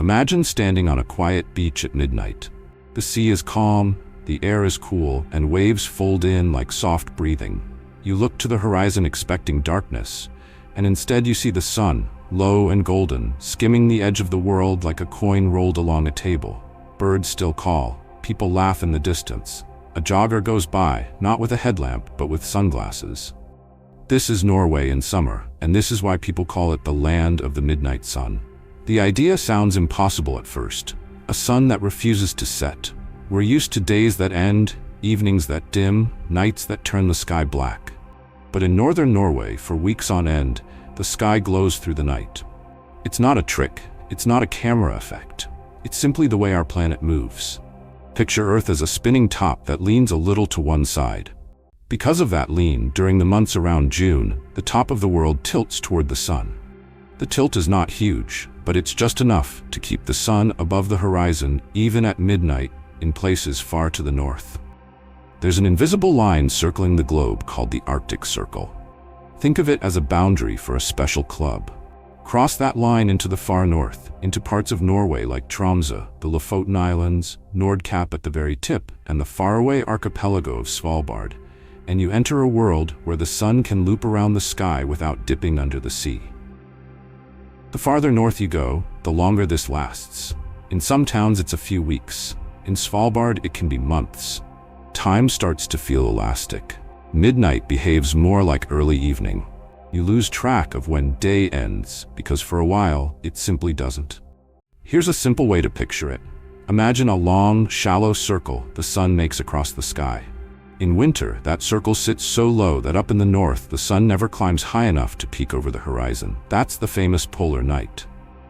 Imagine standing on a quiet beach at midnight. The sea is calm, the air is cool, and waves fold in like soft breathing. You look to the horizon expecting darkness, and instead you see the sun, low and golden, skimming the edge of the world like a coin rolled along a table. Birds still call, people laugh in the distance. A jogger goes by, not with a headlamp, but with sunglasses. This is Norway in summer, and this is why people call it the land of the midnight sun. The idea sounds impossible at first. A sun that refuses to set. We're used to days that end, evenings that dim, nights that turn the sky black. But in northern Norway, for weeks on end, the sky glows through the night. It's not a trick, it's not a camera effect. It's simply the way our planet moves. Picture Earth as a spinning top that leans a little to one side. Because of that lean, during the months around June, the top of the world tilts toward the sun. The tilt is not huge, but it's just enough to keep the sun above the horizon even at midnight in places far to the north. There's an invisible line circling the globe called the Arctic Circle. Think of it as a boundary for a special club. Cross that line into the far north, into parts of Norway like Tromsø, the Lofoten Islands, Nordkapp at the very tip, and the faraway archipelago of Svalbard, and you enter a world where the sun can loop around the sky without dipping under the sea. The farther north you go, the longer this lasts. In some towns it's a few weeks. In Svalbard it can be months. Time starts to feel elastic. Midnight behaves more like early evening. You lose track of when day ends, because for a while, it simply doesn't. Here's a simple way to picture it. Imagine a long, shallow circle the sun makes across the sky. In winter, that circle sits so low that up in the north, the sun never climbs high enough to peek over the horizon. That's the famous polar night.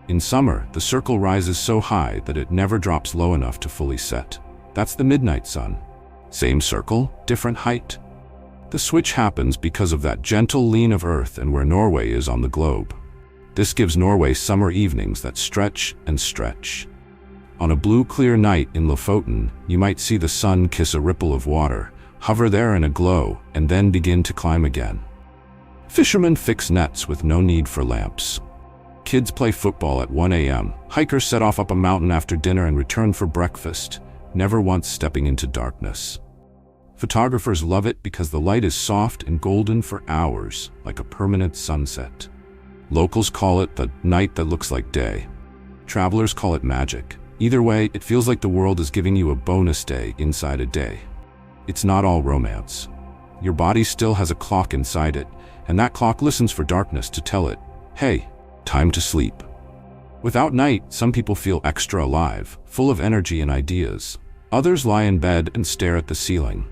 In summer, the circle rises so high that it never drops low enough to fully set. That's the midnight sun. Same circle, different height. The switch happens because of that gentle lean of Earth and where Norway is on the globe. This gives Norway summer evenings that stretch and stretch. On a blue clear night in Lofoten, you might see the sun kiss a ripple of water, hover there in a glow, and then begin to climb again. Fishermen fix nets with no need for lamps. Kids play football at 1 a.m. Hikers set off up a mountain after dinner and return for breakfast, never once stepping into darkness. Photographers love it because the light is soft and golden for hours, like a permanent sunset. Locals call it the night that looks like day. Travelers call it magic. Either way, it feels like the world is giving you a bonus day inside a day. It's not all romance. Your body still has a clock inside it, and that clock listens for darkness to tell it, hey, time to sleep. Without night, some people feel extra alive, full of energy and ideas. Others lie in bed and stare at the ceiling.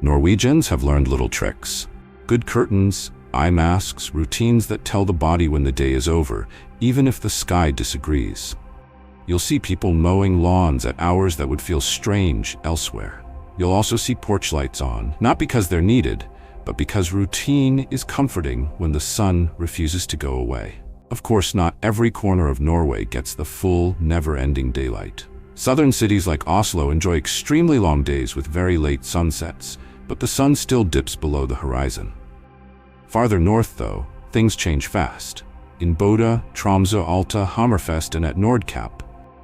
Norwegians have learned little tricks. Good curtains, eye masks, routines that tell the body when the day is over, even if the sky disagrees. You'll see people mowing lawns at hours that would feel strange elsewhere. You'll also see porch lights on, not because they're needed, but because routine is comforting when the sun refuses to go away. Of course, not every corner of Norway gets the full, never-ending daylight. Southern cities like Oslo enjoy extremely long days with very late sunsets, but the sun still dips below the horizon. Farther north, though, things change fast. In Bodø, Tromsø, Alta, Hammerfest, and at Nordkapp,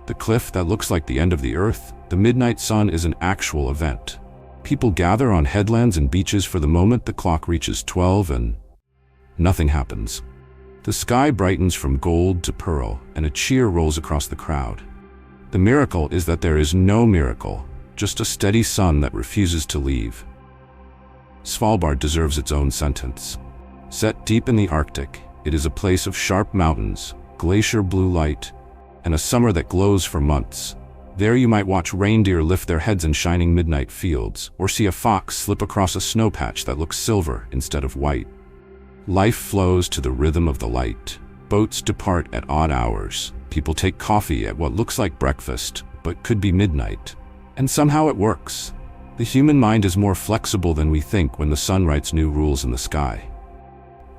the cliff that looks like the end of the earth, the midnight sun is an actual event. People gather on headlands and beaches for the moment the clock reaches 12 and nothing happens. The sky brightens from gold to pearl, and a cheer rolls across the crowd. The miracle is that there is no miracle, just a steady sun that refuses to leave. Svalbard deserves its own sentence. Set deep in the Arctic, it is a place of sharp mountains, glacier blue light, and a summer that glows for months. There you might watch reindeer lift their heads in shining midnight fields, or see a fox slip across a snow patch that looks silver instead of white. Life flows to the rhythm of the light. Boats depart at odd hours. People take coffee at what looks like breakfast, but could be midnight. And somehow it works. The human mind is more flexible than we think when the sun writes new rules in the sky.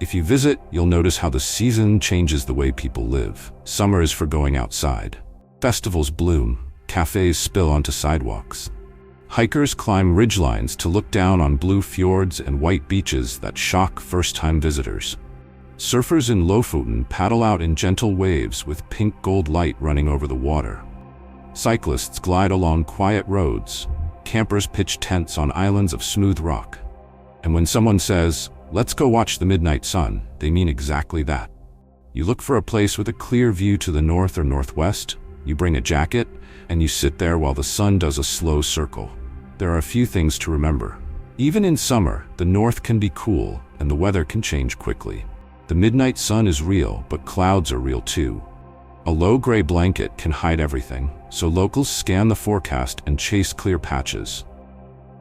If you visit, you'll notice how the season changes the way people live. Summer is for going outside. Festivals bloom. Cafes spill onto sidewalks. Hikers climb ridgelines to look down on blue fjords and white beaches that shock first-time visitors. Surfers in Lofoten paddle out in gentle waves with pink-gold light running over the water. Cyclists glide along quiet roads. Campers pitch tents on islands of smooth rock. And when someone says, "Let's go watch the midnight sun," they mean exactly that. You look for a place with a clear view to the north or northwest, you bring a jacket, and you sit there while the sun does a slow circle. There are a few things to remember. Even in summer, the north can be cool, and the weather can change quickly. The midnight sun is real, but clouds are real too. A low gray blanket can hide everything, so locals scan the forecast and chase clear patches.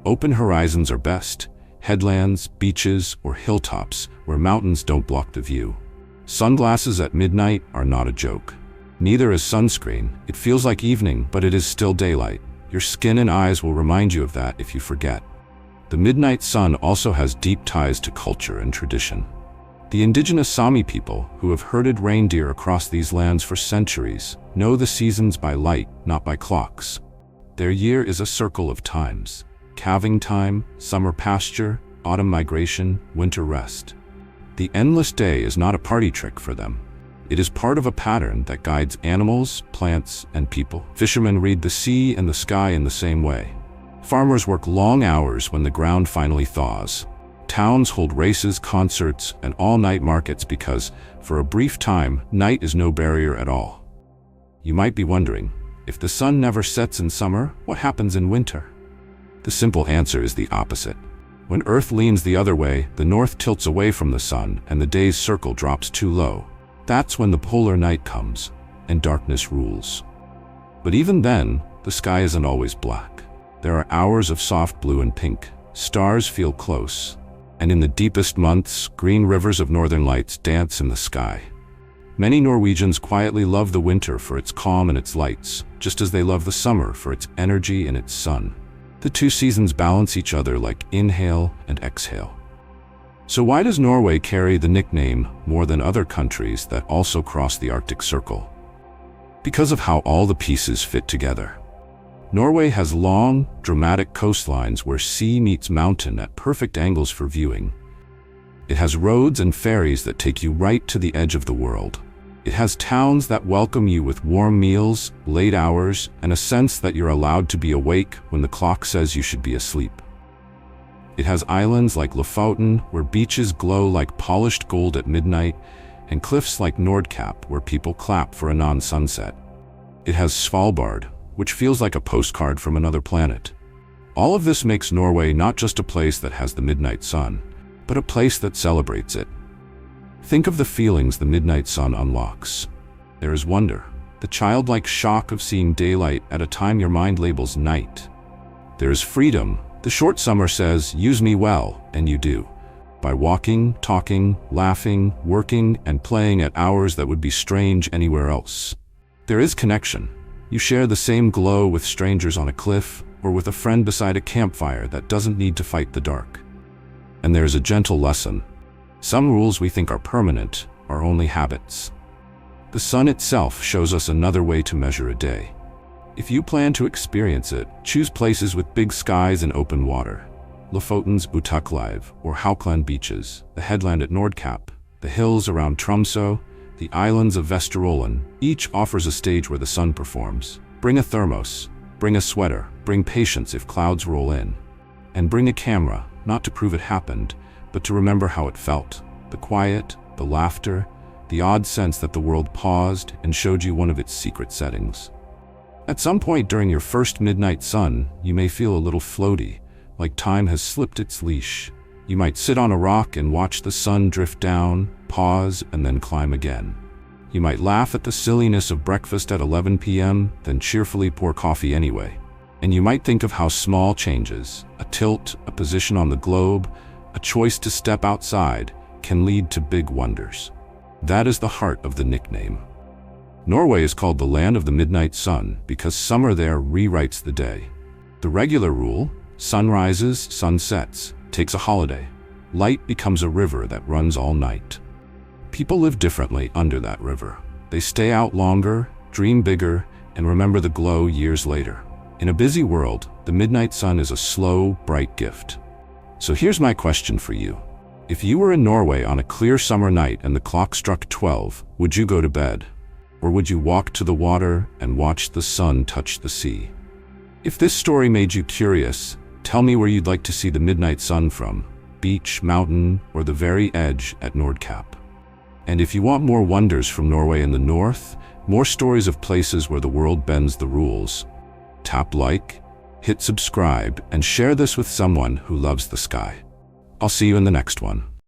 Open horizons are best, headlands, beaches, or hilltops where mountains don't block the view. Sunglasses at midnight are not a joke. Neither is sunscreen. It feels like evening, but it is still daylight. Your skin and eyes will remind you of that if you forget. The midnight sun also has deep ties to culture and tradition. The indigenous Sami people, who have herded reindeer across these lands for centuries, know the seasons by light, not by clocks. Their year is a circle of times: calving time, summer pasture, autumn migration, winter rest. The endless day is not a party trick for them. It is part of a pattern that guides animals, plants, and people. Fishermen read the sea and the sky in the same way. Farmers work long hours when the ground finally thaws. Towns hold races, concerts, and all-night markets because, for a brief time, night is no barrier at all. You might be wondering, if the sun never sets in summer, what happens in winter? The simple answer is the opposite. When Earth leans the other way, the north tilts away from the sun and the day's circle drops too low. That's when the polar night comes, and darkness rules. But even then, the sky isn't always black. There are hours of soft blue and pink. Stars feel close. And in the deepest months, green rivers of northern lights dance in the sky. Many Norwegians quietly love the winter for its calm and its lights, just as they love the summer for its energy and its sun. The two seasons balance each other like inhale and exhale. So why does Norway carry the nickname more than other countries that also cross the Arctic Circle? Because of how all the pieces fit together. Norway has long, dramatic coastlines where sea meets mountain at perfect angles for viewing. It has roads and ferries that take you right to the edge of the world. It has towns that welcome you with warm meals, late hours, and a sense that you're allowed to be awake when the clock says you should be asleep. It has islands like Lofoten, where beaches glow like polished gold at midnight, and cliffs like Nordkapp, where people clap for a non-sunset. It has Svalbard, which feels like a postcard from another planet. All of this makes Norway not just a place that has the midnight sun, but a place that celebrates it. Think of the feelings the midnight sun unlocks. There is wonder, the childlike shock of seeing daylight at a time your mind labels night. There is freedom. The short summer says, "Use me well," and you do. By walking, talking, laughing, working, and playing at hours that would be strange anywhere else. There is connection. You share the same glow with strangers on a cliff, or with a friend beside a campfire that doesn't need to fight the dark. And there's a gentle lesson. Some rules we think are permanent are only habits. The sun itself shows us another way to measure a day. If you plan to experience it, choose places with big skies and open water. Lofoten's Utakleiv or Haukland beaches, the headland at Nordkapp, the hills around Tromsø, the islands of Vesterålen, each offers a stage where the sun performs. Bring a thermos, bring a sweater, bring patience if clouds roll in. And bring a camera, not to prove it happened, but to remember how it felt. The quiet, the laughter, the odd sense that the world paused and showed you one of its secret settings. At some point during your first midnight sun, you may feel a little floaty, like time has slipped its leash. You might sit on a rock and watch the sun drift down, pause, and then climb again. You might laugh at the silliness of breakfast at 11 p.m., then cheerfully pour coffee anyway. And you might think of how small changes, a tilt, a position on the globe, a choice to step outside, can lead to big wonders. That is the heart of the nickname. Norway is called the land of the midnight sun because summer there rewrites the day. The regular rule, sun rises, sun sets, takes a holiday. Light becomes a river that runs all night. People live differently under that river. They stay out longer, dream bigger, and remember the glow years later. In a busy world, the midnight sun is a slow, bright gift. So here's my question for you. If you were in Norway on a clear summer night and the clock struck 12, would you go to bed? Or would you walk to the water and watch the sun touch the sea? If this story made you curious, tell me where you'd like to see the midnight sun from: beach, mountain, or the very edge at Nordkapp. And if you want more wonders from Norway in the north, more stories of places where the world bends the rules, tap like, hit subscribe, and share this with someone who loves the sky. I'll see you in the next one.